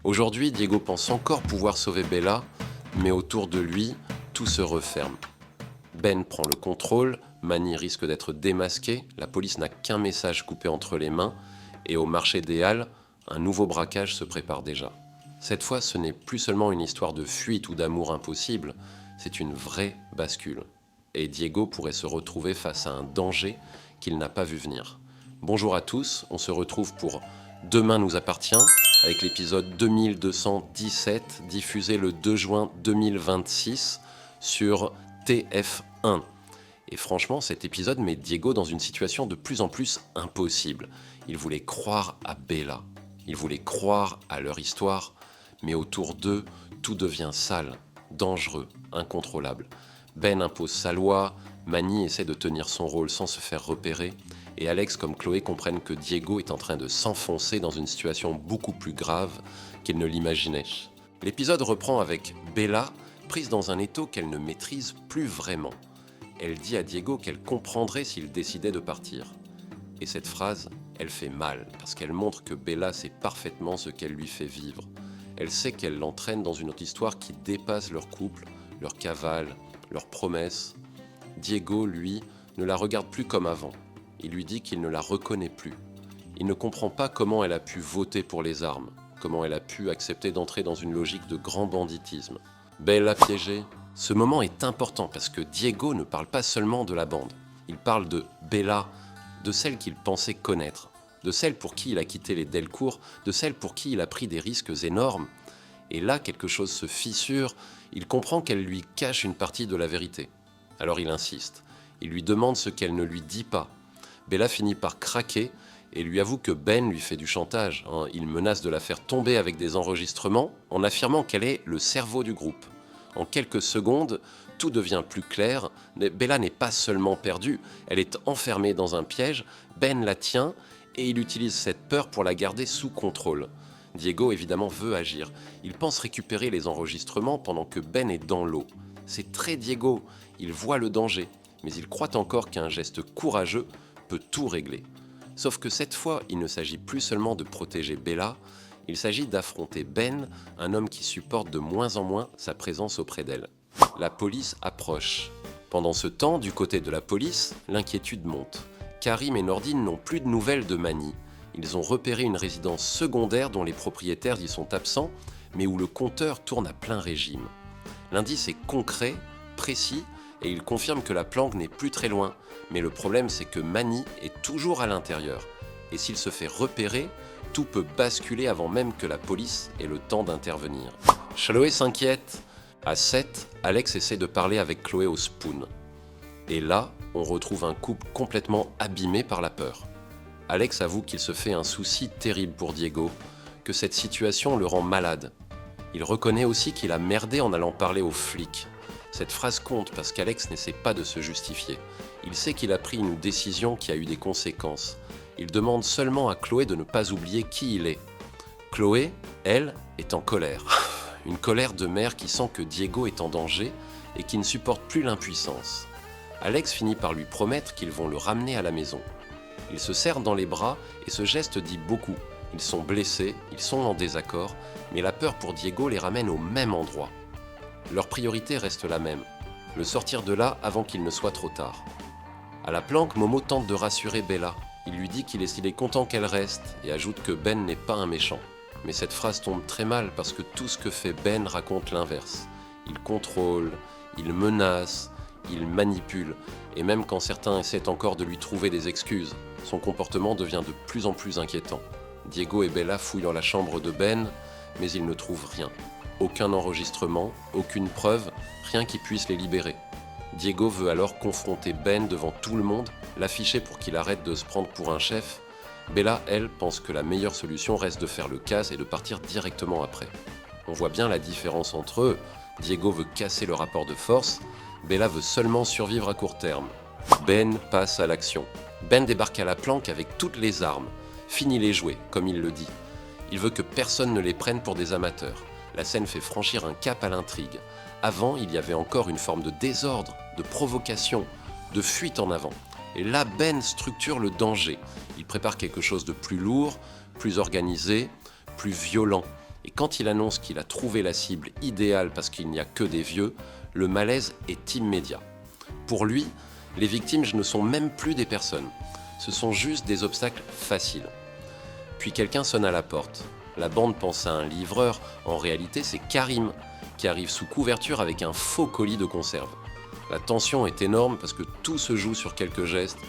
Aujourd'hui, Diego pense encore pouvoir sauver Bella, mais autour de lui, tout se referme. Ben prend le contrôle, Manny risque d'être démasqué, la police n'a qu'un message coupé entre les mains, et au marché des Halles, un nouveau braquage se prépare déjà. Cette fois, ce n'est plus seulement une histoire de fuite ou d'amour impossible, c'est une vraie bascule. Et Diego pourrait se retrouver face à un danger qu'il n'a pas vu venir. Bonjour à tous, on se retrouve pour Demain nous appartient, avec l'épisode 2217, diffusé le 2 juin 2026 sur TF1. Et franchement, cet épisode met Diego dans une situation de plus en plus impossible. Il voulait croire à Bella, il voulait croire à leur histoire, mais autour d'eux, tout devient sale, dangereux, incontrôlable. Ben impose sa loi, Manny essaie de tenir son rôle sans se faire repérer, et Alex comme Chloé comprennent que Diego est en train de s'enfoncer dans une situation beaucoup plus grave qu'il ne l'imaginait. L'épisode reprend avec Bella, prise dans un étau qu'elle ne maîtrise plus vraiment. Elle dit à Diego qu'elle comprendrait s'il décidait de partir. Et cette phrase, elle fait mal, parce qu'elle montre que Bella sait parfaitement ce qu'elle lui fait vivre. Elle sait qu'elle l'entraîne dans une autre histoire qui dépasse leur couple, leur cavale, leurs promesses. Diego, lui, ne la regarde plus comme avant. Il lui dit qu'il ne la reconnaît plus. Il ne comprend pas comment elle a pu voter pour les armes, comment elle a pu accepter d'entrer dans une logique de grand banditisme. Bella piégée. Ce moment est important parce que Diego ne parle pas seulement de la bande. Il parle de Bella, de celle qu'il pensait connaître, de celle pour qui il a quitté les Delcourt, de celle pour qui il a pris des risques énormes. Et là, quelque chose se fissure, il comprend qu'elle lui cache une partie de la vérité. Alors il insiste, il lui demande ce qu'elle ne lui dit pas. Bella finit par craquer et lui avoue que Ben lui fait du chantage. Il menace de la faire tomber avec des enregistrements en affirmant qu'elle est le cerveau du groupe. En quelques secondes, tout devient plus clair. Bella n'est pas seulement perdue, elle est enfermée dans un piège. Ben la tient et il utilise cette peur pour la garder sous contrôle. Diego, évidemment, veut agir. Il pense récupérer les enregistrements pendant que Ben est dans l'eau. C'est très Diego, il voit le danger, mais il croit encore qu'un geste courageux peut tout régler. Sauf que cette fois, il ne s'agit plus seulement de protéger Bella, il s'agit d'affronter Ben, un homme qui supporte de moins en moins sa présence auprès d'elle. La police approche. Pendant ce temps, du côté de la police, l'inquiétude monte. Karim et Nordine n'ont plus de nouvelles de Manny. Ils ont repéré une résidence secondaire dont les propriétaires y sont absents, mais où le compteur tourne à plein régime. L'indice est concret, précis, et il confirme que la planque n'est plus très loin. Mais le problème, c'est que Manny est toujours à l'intérieur. Et s'il se fait repérer, tout peut basculer avant même que la police ait le temps d'intervenir. Chloé s'inquiète. À 7, Alex essaie de parler avec Chloé au spoon. Et là, on retrouve un couple complètement abîmé par la peur. Alex avoue qu'il se fait un souci terrible pour Diego, que cette situation le rend malade. Il reconnaît aussi qu'il a merdé en allant parler aux flics. Cette phrase compte parce qu'Alex n'essaie pas de se justifier. Il sait qu'il a pris une décision qui a eu des conséquences. Il demande seulement à Chloé de ne pas oublier qui il est. Chloé, elle, est en colère. Une colère de mère qui sent que Diego est en danger et qui ne supporte plus l'impuissance. Alex finit par lui promettre qu'ils vont le ramener à la maison. Ils se serrent dans les bras et ce geste dit beaucoup. Ils sont blessés, ils sont en désaccord, mais la peur pour Diego les ramène au même endroit. Leur priorité reste la même, le sortir de là avant qu'il ne soit trop tard. À la planque, Momo tente de rassurer Bella. Il lui dit qu'il est content qu'elle reste et ajoute que Ben n'est pas un méchant. Mais cette phrase tombe très mal parce que tout ce que fait Ben raconte l'inverse. Il contrôle, il menace, il manipule, et même quand certains essaient encore de lui trouver des excuses, son comportement devient de plus en plus inquiétant. Diego et Bella fouillent dans la chambre de Ben, mais ils ne trouvent rien. Aucun enregistrement, aucune preuve, rien qui puisse les libérer. Diego veut alors confronter Ben devant tout le monde, l'afficher pour qu'il arrête de se prendre pour un chef. Bella, elle, pense que la meilleure solution reste de faire le casse et de partir directement après. On voit bien la différence entre eux. Diego veut casser le rapport de force, Bella veut seulement survivre à court terme. Ben passe à l'action. Ben débarque à la planque avec toutes les armes. Fini les jouets, comme il le dit. Il veut que personne ne les prenne pour des amateurs. La scène fait franchir un cap à l'intrigue. Avant, il y avait encore une forme de désordre, de provocation, de fuite en avant. Et là, Ben structure le danger. Il prépare quelque chose de plus lourd, plus organisé, plus violent. Et quand il annonce qu'il a trouvé la cible idéale parce qu'il n'y a que des vieux, le malaise est immédiat. Pour lui, les victimes ne sont même plus des personnes. Ce sont juste des obstacles faciles. Puis quelqu'un sonne à la porte. La bande pense à un livreur. En réalité, c'est Karim qui arrive sous couverture avec un faux colis de conserve. La tension est énorme parce que tout se joue sur quelques gestes.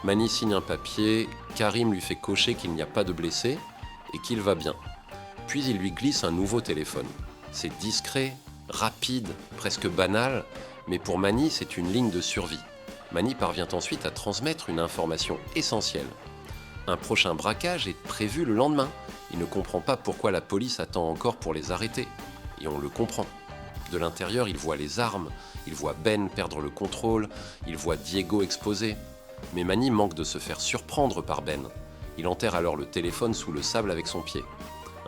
Mani signe un papier, Karim lui fait cocher qu'il n'y a pas de blessés et qu'il va bien. Puis il lui glisse un nouveau téléphone. C'est discret, rapide, presque banal, mais pour Mani, c'est une ligne de survie. Mani parvient ensuite à transmettre une information essentielle. Un prochain braquage est prévu le lendemain. Il ne comprend pas pourquoi la police attend encore pour les arrêter. Et on le comprend. De l'intérieur, il voit les armes, il voit Ben perdre le contrôle, il voit Diego exposé. Mais Mani manque de se faire surprendre par Ben. Il enterre alors le téléphone sous le sable avec son pied.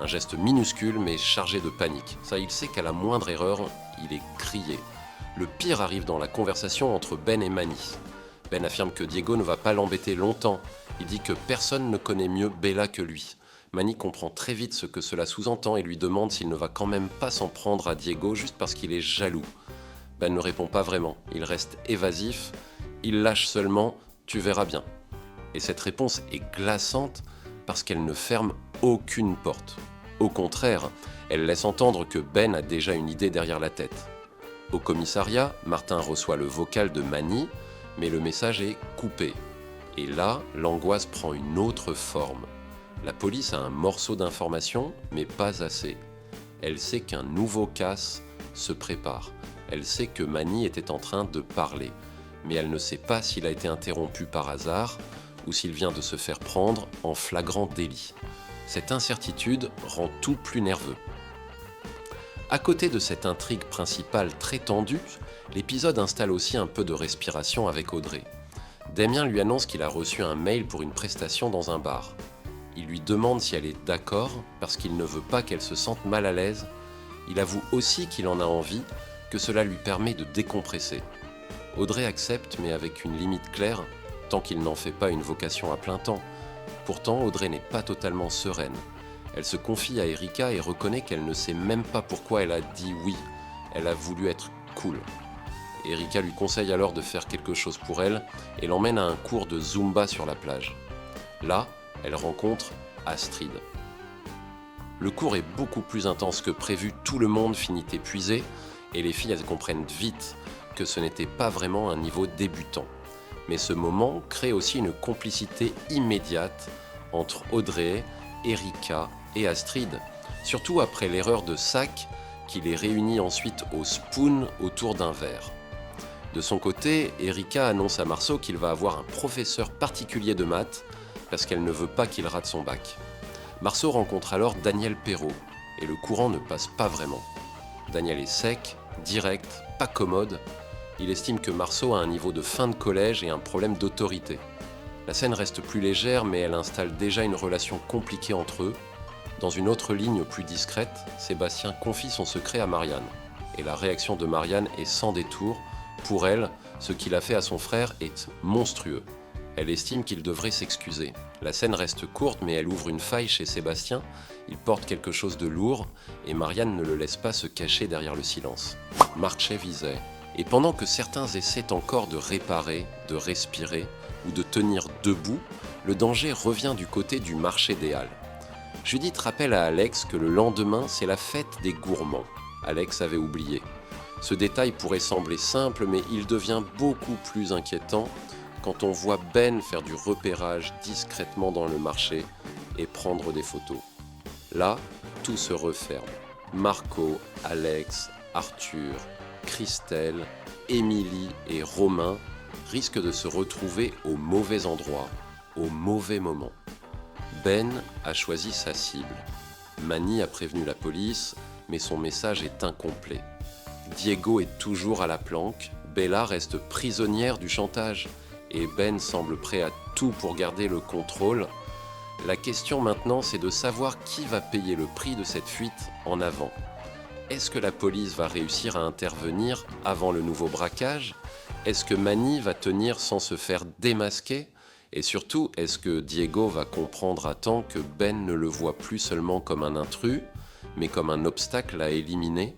Un geste minuscule mais chargé de panique. Ça, il sait qu'à la moindre erreur, il est grillé. Le pire arrive dans la conversation entre Ben et Mani. Ben affirme que Diego ne va pas l'embêter longtemps. Il dit que personne ne connaît mieux Bella que lui. Mani comprend très vite ce que cela sous-entend et lui demande s'il ne va quand même pas s'en prendre à Diego juste parce qu'il est jaloux. Ben ne répond pas vraiment. Il reste évasif. Il lâche seulement « tu verras bien ». Et cette réponse est glaçante parce qu'elle ne ferme aucune porte. Au contraire, elle laisse entendre que Ben a déjà une idée derrière la tête. Au commissariat, Martin reçoit le vocal de Mani, mais le message est coupé. Et là, l'angoisse prend une autre forme. La police a un morceau d'information, mais pas assez. Elle sait qu'un nouveau casse se prépare. Elle sait que Mani était en train de parler, mais elle ne sait pas s'il a été interrompu par hasard ou s'il vient de se faire prendre en flagrant délit. Cette incertitude rend tout plus nerveux. À côté de cette intrigue principale très tendue, l'épisode installe aussi un peu de respiration avec Audrey. Damien lui annonce qu'il a reçu un mail pour une prestation dans un bar. Il lui demande si elle est d'accord parce qu'il ne veut pas qu'elle se sente mal à l'aise. Il avoue aussi qu'il en a envie, que cela lui permet de décompresser. Audrey accepte, mais avec une limite claire, tant qu'il n'en fait pas une vocation à plein temps. Pourtant, Audrey n'est pas totalement sereine. Elle se confie à Erika et reconnaît qu'elle ne sait même pas pourquoi elle a dit oui. Elle a voulu être cool. Erika lui conseille alors de faire quelque chose pour elle et l'emmène à un cours de Zumba sur la plage. Là, elle rencontre Astrid. Le cours est beaucoup plus intense que prévu, tout le monde finit épuisé et les filles elles comprennent vite que ce n'était pas vraiment un niveau débutant. Mais ce moment crée aussi une complicité immédiate entre Audrey, Erika et Astrid, surtout après l'erreur de Sac qui les réunit ensuite au spoon autour d'un verre. De son côté, Erika annonce à Marceau qu'il va avoir un professeur particulier de maths parce qu'elle ne veut pas qu'il rate son bac. Marceau rencontre alors Daniel Perrault et le courant ne passe pas vraiment. Daniel est sec, direct, pas commode. Il estime que Marceau a un niveau de fin de collège et un problème d'autorité. La scène reste plus légère, mais elle installe déjà une relation compliquée entre eux. Dans une autre ligne plus discrète, Sébastien confie son secret à Marianne. Et la réaction de Marianne est sans détour. Pour elle, ce qu'il a fait à son frère est monstrueux. Elle estime qu'il devrait s'excuser. La scène reste courte, mais elle ouvre une faille chez Sébastien. Il porte quelque chose de lourd, et Marianne ne le laisse pas se cacher derrière le silence. Marché visait. Et pendant que certains essaient encore de réparer, de respirer ou de tenir debout, le danger revient du côté du marché des Halles. Judith rappelle à Alex que le lendemain, c'est la fête des gourmands. Alex avait oublié. Ce détail pourrait sembler simple, mais il devient beaucoup plus inquiétant quand on voit Ben faire du repérage discrètement dans le marché et prendre des photos. Là, tout se referme. Marco, Alex, Arthur, Christelle, Émilie et Romain risquent de se retrouver au mauvais endroit, au mauvais moment. Ben a choisi sa cible. Mani a prévenu la police, mais son message est incomplet. Diego est toujours à la planque, Bella reste prisonnière du chantage et Ben semble prêt à tout pour garder le contrôle. La question maintenant, c'est de savoir qui va payer le prix de cette fuite en avant. Est-ce que la police va réussir à intervenir avant le nouveau braquage ? Est-ce que Mani va tenir sans se faire démasquer ? Et surtout, est-ce que Diego va comprendre à temps que Ben ne le voit plus seulement comme un intrus, mais comme un obstacle à éliminer